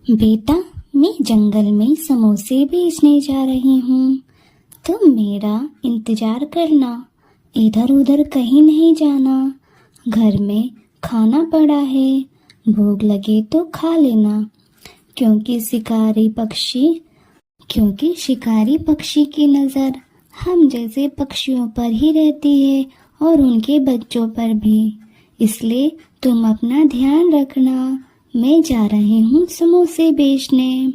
बेटा, मैं जंगल में समोसे बेचने जा रही हूँ। तुम मेरा इंतजार करना, इधर उधर कहीं नहीं जाना। घर में खाना पड़ा है, भूख लगे तो खा लेना। क्योंकि शिकारी पक्षी की नज़र हम जैसे पक्षियों पर ही रहती है और उनके बच्चों पर भी। इसलिए तुम अपना ध्यान रखना। मैं जा रही हूँ समोसे बेचने।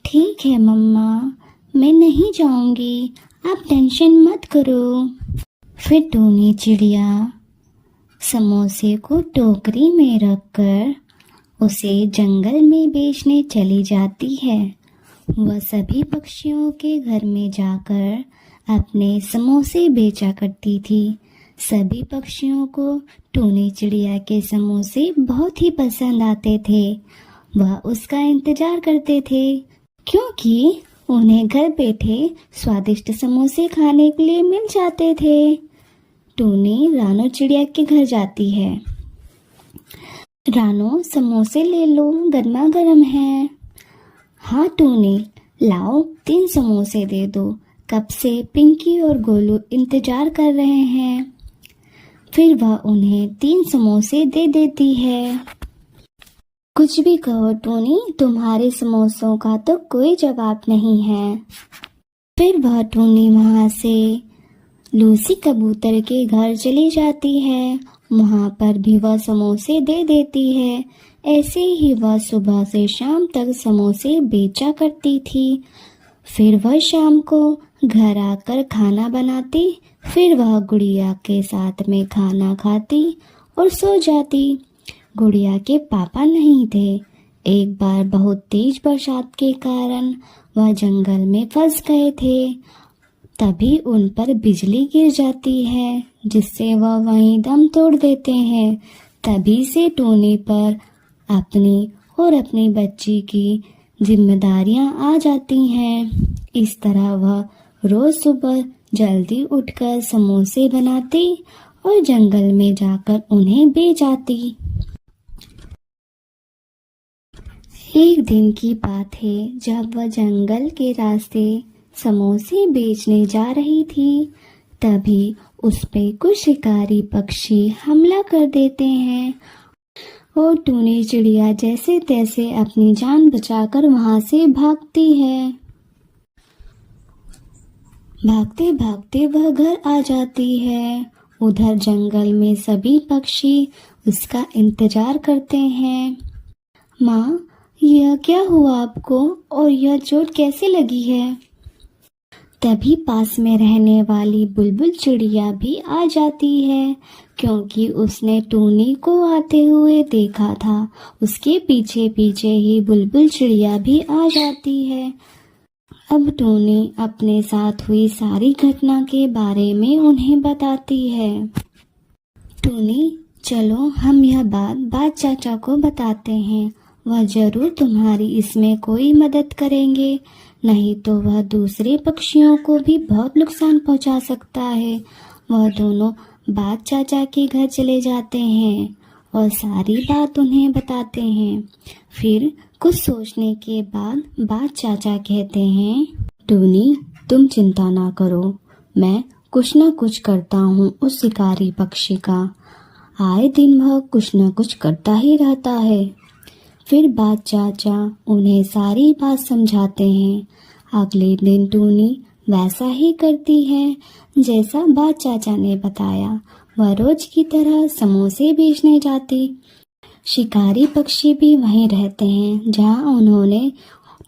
ठीक है मम्मा, मैं नहीं जाऊंगी, आप टेंशन मत करो। फिर टूनी चिड़िया समोसे को टोकरी में रखकर उसे जंगल में बेचने चली जाती है। वह सभी पक्षियों के घर में जाकर अपने समोसे बेचा करती थी। सभी पक्षियों को टूनी चिड़िया के समोसे बहुत ही पसंद आते थे। वह उसका इंतजार करते थे क्योंकि उन्हें घर बैठे स्वादिष्ट समोसे खाने के लिए मिल जाते थे। टूनी रानो चिड़िया के घर जाती है। रानो, समोसे ले लो, गर्मा गर्म है। हाँ टूनी, लाओ 3 समोसे दे दो, कब से पिंकी और गोलू इंतजार कर रहे हैं। फिर वह उन्हें 3 समोसे दे देती है। कुछ भी कहो टूनी, तुम्हारे समोसों का तो कोई जवाब नहीं है। फिर वह टूनी वहाँ से लूसी कबूतर के घर चली जाती है। वहाँ पर भी वह समोसे दे देती है। ऐसे ही वह सुबह से शाम तक समोसे बेचा करती थी। फिर वह शाम को घर आकर खाना बनाती। फिर वह गुड़िया के साथ में खाना खाती और सो जाती। गुड़िया के पापा नहीं थे। एक बार बहुत तेज बरसात के कारण वह जंगल में फंस गए थे। तभी उन पर बिजली गिर जाती है, जिससे वह वहीं दम तोड़ देते हैं। तभी से टूनी पर अपनी और अपनी बच्ची की जिम्मेदारियां आ जाती हैं। इस तरह वह रोज सुबह जल्दी उठकर समोसे बनाती और जंगल में जाकर उन्हें बेच आती। एक दिन की बात है, जब वह जंगल के रास्ते समोसे बेचने जा रही थी, तभी उस पे कुछ शिकारी पक्षी हमला कर देते हैं और टूनी चिड़िया जैसे तैसे अपनी जान बचाकर वहां से भागती है। भागते भागते वह घर आ जाती है। उधर जंगल में सभी पक्षी उसका इंतजार करते हैं। माँ, यह क्या हुआ आपको और यह चोट कैसे लगी है? तभी पास में रहने वाली बुलबुल चिड़िया भी आ जाती है, क्योंकि उसने टूनी को आते हुए देखा था। उसके पीछे पीछे ही बुलबुल चिड़िया भी आ जाती है। अब टूनी अपने साथ हुई सारी घटना के बारे में उन्हें बताती है। टूनी, चलो हम यह बात चाचा को बताते हैं। वह जरूर तुम्हारी इसमें कोई मदद करेंगे, नहीं तो वह दूसरे पक्षियों को भी बहुत नुकसान पहुंचा सकता है। वह दोनों बात चाचा के घर चले जाते हैं और सारी बात उन्हें बताते हैं। फिर कुछ सोचने के बाद बात चाचा कहते हैं, टूनी, तुम चिंता ना करो, मैं कुछ ना कुछ करता हूँ उस शिकारी पक्षी का। आए दिन वह कुछ ना कुछ करता ही रहता है। फिर बात चाचा उन्हें सारी बात समझाते हैं। अगले दिन टूनी वैसा ही करती है जैसा बात चाचा ने बताया। वह रोज की तरह समोसे बेचने जाती। शिकारी पक्षी भी वहीं रहते हैं जहां उन्होंने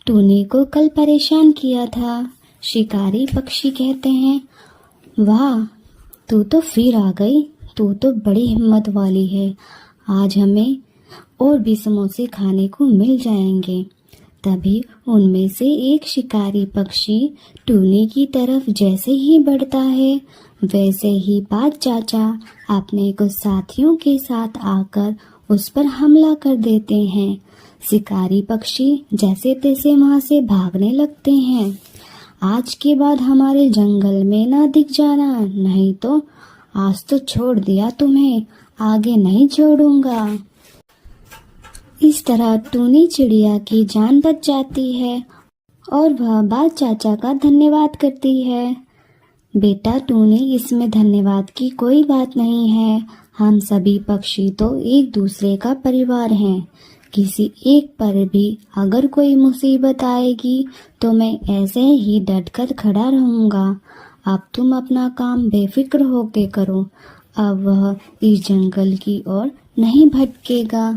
टूनी को कल परेशान किया था। शिकारी पक्षी कहते हैं, वाह, तू तो फिर आ गई, तू तो बड़ी हिम्मत वाली है। आज हमें और भी समोसे खाने को मिल जाएंगे। तभी उनमें से एक शिकारी पक्षी टूनी की तरफ जैसे ही बढ़ता है, वैसे ही बात चाचा अपने कुछ साथियों के साथ आकर उस पर हमला कर देते हैं। शिकारी पक्षी जैसे तैसे वहां से भागने लगते हैं। आज के बाद हमारे जंगल में ना दिख जाना, नहीं तो आज तो छोड़ दिया तुम्हें, आगे नहीं छोड़ूंगा। इस तरह टूनी चिड़िया की जान बच जाती है और वह बाज चाचा का धन्यवाद करती है। बेटा टूनी, इसमें धन्यवाद की कोई बात नहीं है। हम सभी पक्षी तो एक दूसरे का परिवार हैं। किसी एक पर भी अगर कोई मुसीबत आएगी तो मैं ऐसे ही डटकर खड़ा रहूँगा। अब तुम अपना काम बेफिक्र होके करो। अब वह इस जंगल की ओर नहीं भटकेगा।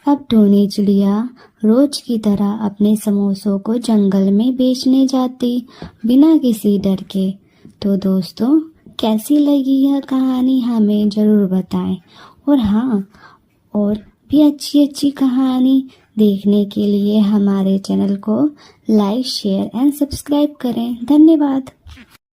अब टूनी चिड़िया रोज की तरह अपने समोसों को जंगल में बेचने जाती, बिना किसी डर के। तो दोस्तों, कैसी लगी यह कहानी हमें ज़रूर बताएं। और हाँ, और भी अच्छी अच्छी कहानी देखने के लिए हमारे चैनल को लाइक, शेयर एंड सब्सक्राइब करें। धन्यवाद।